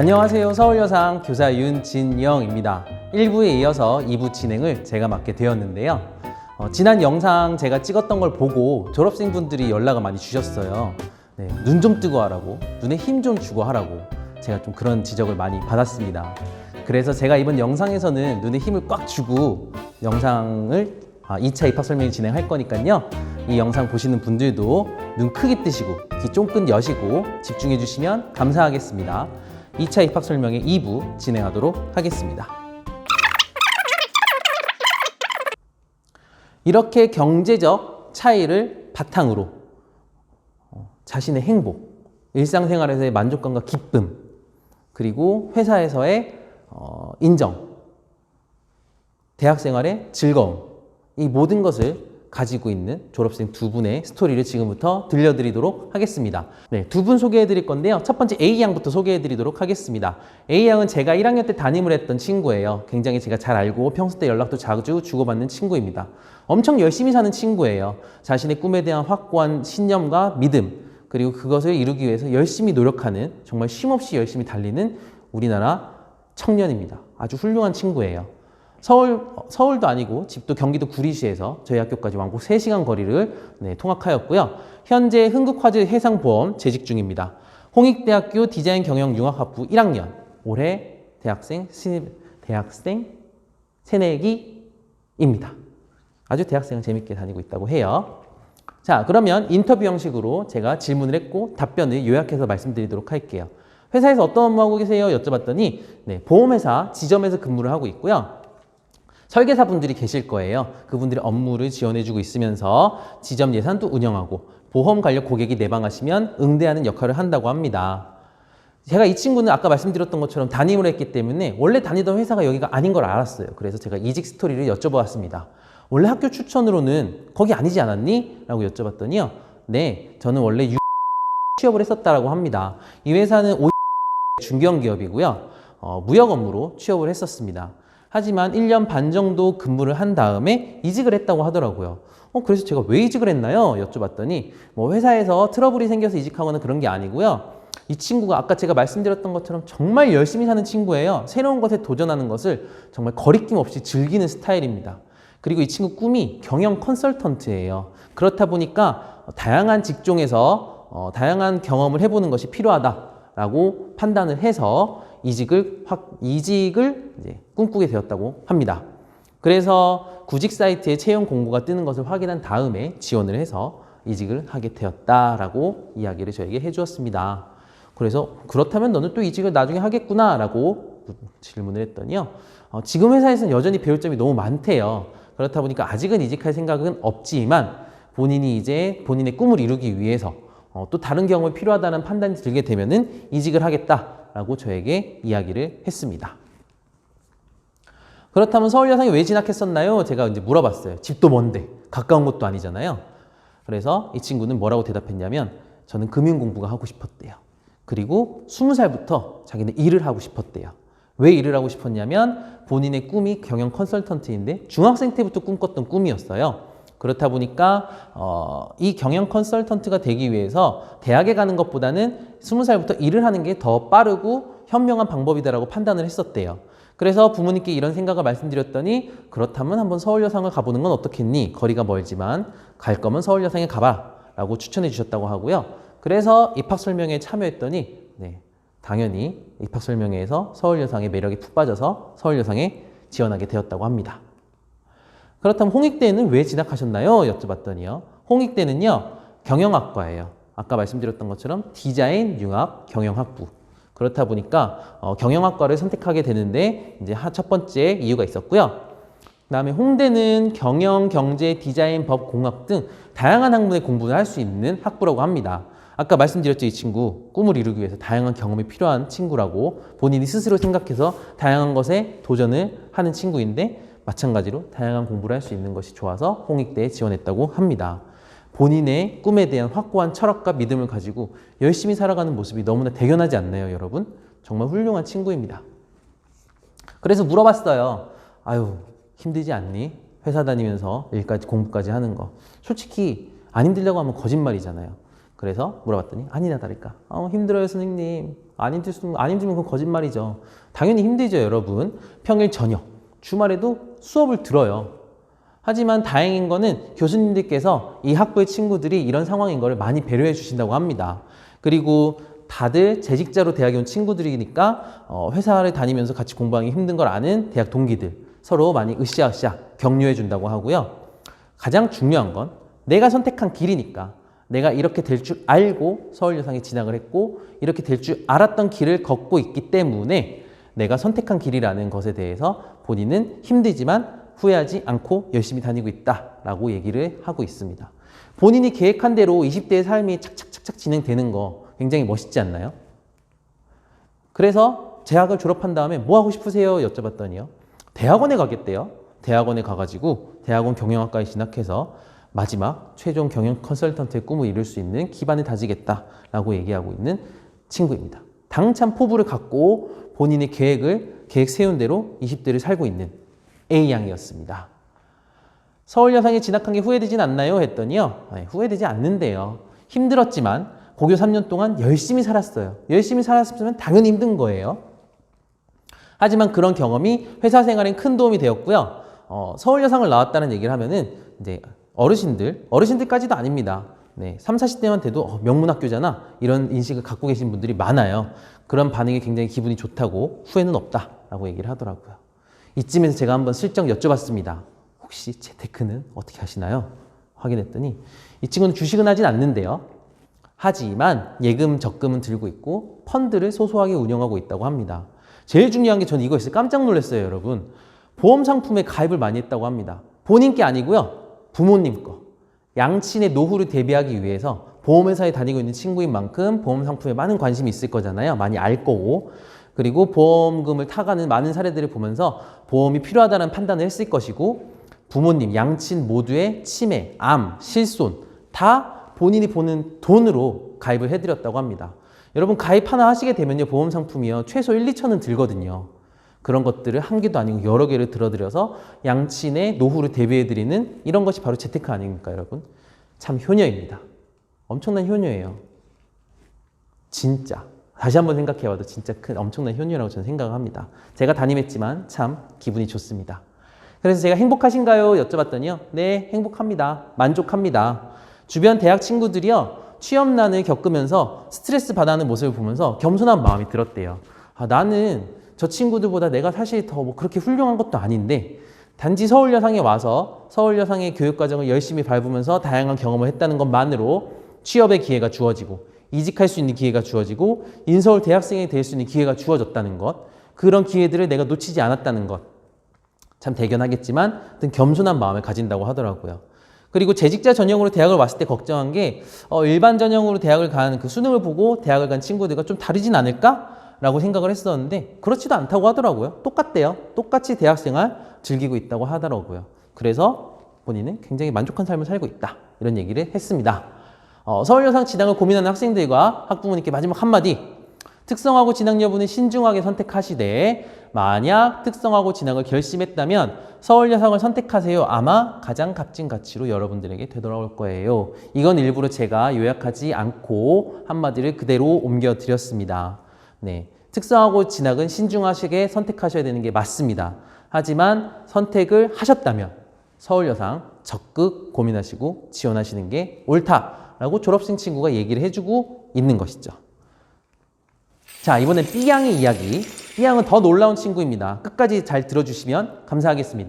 안녕하세요. 서울여상 교사 윤진영입니다. 1부에 이어서 2부 진행을 제가 맡게 되었는데요. 지난 영상 제가 찍었던 걸 보고 졸업생분들이 연락을 많이 주셨어요. 네, 눈 좀 뜨고 하라고, 눈에 힘 좀 주고 하라고 제가 좀 그런 지적을 많이 받았습니다. 그래서 제가 이번 영상에서는 눈에 힘을 꽉 주고 영상을 2차 입학 설명을 진행할 거니까요. 이 영상 보시는 분들도 눈 크게 뜨시고 귀 쫑긋 여시고 집중해 주시면 감사하겠습니다. 2차 입학 설명의 2부 진행하도록 하겠습니다. 이렇게 경제적 차이를 바탕으로 자신의 행복, 일상생활에서의 만족감과 기쁨, 그리고 회사에서의 인정, 대학생활의 즐거움, 이 모든 것을 가지고 있는 졸업생 두 분의 스토리를 지금부터 들려드리도록 하겠습니다. 네, 두 분 소개해 드릴 건데요. 첫 번째 A양부터 소개해 드리도록 하겠습니다. A양은 제가 1학년 때 담임을 했던 친구예요. 굉장히 제가 잘 알고 평소 때 연락도 자주 주고받는 친구입니다. 엄청 열심히 사는 친구예요. 자신의 꿈에 대한 확고한 신념과 믿음, 그리고 그것을 이루기 위해서 열심히 노력하는, 정말 쉼없이 열심히 달리는 우리나라 청년입니다. 아주 훌륭한 친구예요. 서울도 아니고 집도 경기도 구리시에서 저희 학교까지 왕복 3시간 거리를 통학하였고요. 현재 흥국화재 해상보험 재직 중입니다. 홍익대학교 디자인경영융합학부 1학년, 올해 대학생 새내기입니다. 아주 대학생을 재밌게 다니고 있다고 해요. 자, 그러면 인터뷰 형식으로 제가 질문을 했고 답변을 요약해서 말씀드리도록 할게요. 회사에서 어떤 업무하고 계세요? 여쭤봤더니 보험회사 지점에서 근무를 하고 있고요. 설계사분들이 계실 거예요. 그분들의 업무를 지원해주고 있으면서 지점 예산도 운영하고 보험 관련 고객이 내방하시면 응대하는 역할을 한다고 합니다. 제가 이 친구는 아까 말씀드렸던 것처럼 담임을 했기 때문에 원래 다니던 회사가 여기가 아닌 걸 알았어요. 그래서 제가 이직 스토리를 여쭤보았습니다. 원래 학교 추천으로는 거기 아니지 않았니? 라고 여쭤봤더니요. 네, 저는 원래 취업을 했었다라고 합니다. 이 회사는 중견기업이고요. 무역 업무로 취업을 했었습니다. 하지만 1년 반 정도 근무를 한 다음에 이직을 했다고 하더라고요. 그래서 제가 왜 이직을 했나요? 여쭤봤더니 회사에서 트러블이 생겨서 이직하거나 그런 게 아니고요. 이 친구가 아까 제가 말씀드렸던 것처럼 정말 열심히 사는 친구예요. 새로운 것에 도전하는 것을 정말 거리낌 없이 즐기는 스타일입니다. 그리고 이 친구 꿈이 경영 컨설턴트예요. 그렇다 보니까 다양한 직종에서 다양한 경험을 해보는 것이 필요하다라고 판단을 해서 이직을 이제 꿈꾸게 되었다고 합니다. 그래서 구직 사이트에 채용 공고가 뜨는 것을 확인한 다음에 지원을 해서 이직을 하게 되었다라고 이야기를 저에게 해주었습니다. 그래서 그렇다면 너는 또 이직을 나중에 하겠구나 라고 질문을 했더니요. 지금 회사에서는 여전히 배울 점이 너무 많대요. 그렇다 보니까 아직은 이직할 생각은 없지만 본인이 이제 본인의 꿈을 이루기 위해서 또 다른 경험이 필요하다는 판단이 들게 되면은 이직을 하겠다라고 저에게 이야기를 했습니다. 그렇다면 서울여상에 왜 진학했었나요? 제가 이제 물어봤어요. 집도 먼데 가까운 곳도 아니잖아요. 그래서 이 친구는 뭐라고 대답했냐면 저는 금융 공부가 하고 싶었대요. 그리고 20살부터 자기는 일을 하고 싶었대요. 왜 일을 하고 싶었냐면 본인의 꿈이 경영 컨설턴트인데 중학생 때부터 꿈꿨던 꿈이었어요. 그렇다 보니까 이 경영 컨설턴트가 되기 위해서 대학에 가는 것보다는 20살부터 일을 하는 게 더 빠르고 현명한 방법이다라고 판단을 했었대요. 그래서 부모님께 이런 생각을 말씀드렸더니 그렇다면 한번 서울여상을 가보는 건 어떻겠니? 거리가 멀지만 갈 거면 서울여상에 가봐 라고 추천해 주셨다고 하고요. 그래서 입학설명회에 참여했더니 당연히 입학설명회에서 서울여상의 매력에 푹 빠져서 서울여상에 지원하게 되었다고 합니다. 그렇다면 홍익대에는 왜 진학하셨나요? 여쭤봤더니요. 홍익대는요, 경영학과예요. 아까 말씀드렸던 것처럼 디자인, 융합, 경영학부. 그렇다 보니까 경영학과를 선택하게 되는데 이제 첫 번째 이유가 있었고요. 그다음에 홍대는 경영, 경제, 디자인, 법, 공학 등 다양한 학문의 공부를 할 수 있는 학부라고 합니다. 아까 말씀드렸죠. 이 친구 꿈을 이루기 위해서 다양한 경험이 필요한 친구라고 본인이 스스로 생각해서 다양한 것에 도전을 하는 친구인데 마찬가지로 다양한 공부를 할 수 있는 것이 좋아서 홍익대에 지원했다고 합니다. 본인의 꿈에 대한 확고한 철학과 믿음을 가지고 열심히 살아가는 모습이 너무나 대견하지 않나요, 여러분? 정말 훌륭한 친구입니다. 그래서 물어봤어요. 아유, 힘들지 않니? 회사 다니면서 일까지 공부까지 하는 거. 솔직히 안 힘들다고 하면 거짓말이잖아요. 그래서 물어봤더니 아니나 다를까. 힘들어요, 선생님. 안 힘들면 그건 거짓말이죠. 당연히 힘들죠, 여러분. 평일 저녁, 주말에도 수업을 들어요. 하지만 다행인 거는 교수님들께서 이 학부의 친구들이 이런 상황인 걸 많이 배려해 주신다고 합니다. 그리고 다들 재직자로 대학에 온 친구들이니까 회사를 다니면서 같이 공부하기 힘든 걸 아는 대학 동기들 서로 많이 으쌰으쌰 격려해 준다고 하고요. 가장 중요한 건 내가 선택한 길이니까 내가 이렇게 될 줄 알고 서울여상에 진학을 했고 이렇게 될 줄 알았던 길을 걷고 있기 때문에 내가 선택한 길이라는 것에 대해서 본인은 힘들지만 후회하지 않고 열심히 다니고 있다라고 얘기를 하고 있습니다. 본인이 계획한 대로 20대의 삶이 착착착착 진행되는 거 굉장히 멋있지 않나요? 그래서 대학을 졸업한 다음에 뭐 하고 싶으세요? 여쭤봤더니요. 대학원에 가겠대요. 대학원에 가가지고 대학원 경영학과에 진학해서 마지막 최종 경영 컨설턴트의 꿈을 이룰 수 있는 기반을 다지겠다라고 얘기하고 있는 친구입니다. 당찬 포부를 갖고 본인의 계획 세운 대로 20대를 살고 있는 A양이었습니다. 서울여상에 진학한 게 후회되진 않나요? 했더니요. 후회되지 않는데요. 힘들었지만 고교 3년 동안 열심히 살았어요. 열심히 살았으면 당연히 힘든 거예요. 하지만 그런 경험이 회사 생활엔 큰 도움이 되었고요. 서울여상을 나왔다는 얘기를 하면은 이제 어르신들까지도 아닙니다. 네, 30, 40대만 돼도 명문학교잖아. 이런 인식을 갖고 계신 분들이 많아요. 그런 반응이 굉장히 기분이 좋다고 후회는 없다라고 얘기를 하더라고요. 이쯤에서 제가 한번 슬쩍 여쭤봤습니다. 혹시 재테크는 어떻게 하시나요? 확인했더니 이 친구는 주식은 하진 않는데요. 하지만 예금, 적금은 들고 있고 펀드를 소소하게 운영하고 있다고 합니다. 제일 중요한 게 저는 이거였어요. 깜짝 놀랐어요, 여러분. 보험 상품에 가입을 많이 했다고 합니다. 본인 게 아니고요. 부모님 거. 양친의 노후를 대비하기 위해서 보험회사에 다니고 있는 친구인 만큼 보험 상품에 많은 관심이 있을 거잖아요. 많이 알 거고. 그리고 보험금을 타가는 많은 사례들을 보면서 보험이 필요하다는 판단을 했을 것이고 부모님, 양친 모두의 치매, 암, 실손 다 본인이 보는 돈으로 가입을 해드렸다고 합니다. 여러분 가입 하나 하시게 되면요. 보험 상품이요. 최소 1, 2천은 들거든요. 그런 것들을 한 개도 아니고 여러 개를 들어드려서 양친의 노후를 대비해드리는 이런 것이 바로 재테크 아닙니까, 여러분? 참 효녀입니다. 엄청난 효녀예요. 진짜. 다시 한번 생각해봐도 진짜 큰 엄청난 효녀라고 저는 생각을 합니다. 제가 담임했지만 참 기분이 좋습니다. 그래서 제가 행복하신가요? 여쭤봤더니요. 네, 행복합니다. 만족합니다. 주변 대학 친구들이요. 취업난을 겪으면서 스트레스 받아하는 모습을 보면서 겸손한 마음이 들었대요. 나는 저 친구들보다 내가 사실 더 뭐 그렇게 훌륭한 것도 아닌데 단지 서울여상에 와서 서울여상의 교육과정을 열심히 밟으면서 다양한 경험을 했다는 것만으로 취업의 기회가 주어지고 이직할 수 있는 기회가 주어지고 인서울 대학생이 될 수 있는 기회가 주어졌다는 것, 그런 기회들을 내가 놓치지 않았다는 것, 참 대견하겠지만 겸손한 마음을 가진다고 하더라고요. 그리고 재직자 전형으로 대학을 왔을 때 걱정한 게 일반 전형으로 대학을 간 그 수능을 보고 대학을 간 친구들과 좀 다르진 않을까? 라고 생각을 했었는데 그렇지도 않다고 하더라고요. 똑같대요. 똑같이 대학생활 즐기고 있다고 하더라고요. 그래서 본인은 굉장히 만족한 삶을 살고 있다. 이런 얘기를 했습니다. 서울여상 진학을 고민하는 학생들과 학부모님께 마지막 한마디. 특성화고 진학 여부는 신중하게 선택하시되 만약 특성화고 진학을 결심했다면 서울여상을 선택하세요. 아마 가장 값진 가치로 여러분들에게 되돌아올 거예요. 이건 일부러 제가 요약하지 않고 한마디를 그대로 옮겨드렸습니다. 네, 특성화고 진학은 신중하시게 선택하셔야 되는 게 맞습니다. 하지만 선택을 하셨다면 서울여상 적극 고민하시고 지원하시는 게 옳다라고 졸업생 친구가 얘기를 해주고 있는 것이죠. 자, 이번엔 B양의 이야기. B양은 더 놀라운 친구입니다. 끝까지 잘 들어주시면 감사하겠습니다.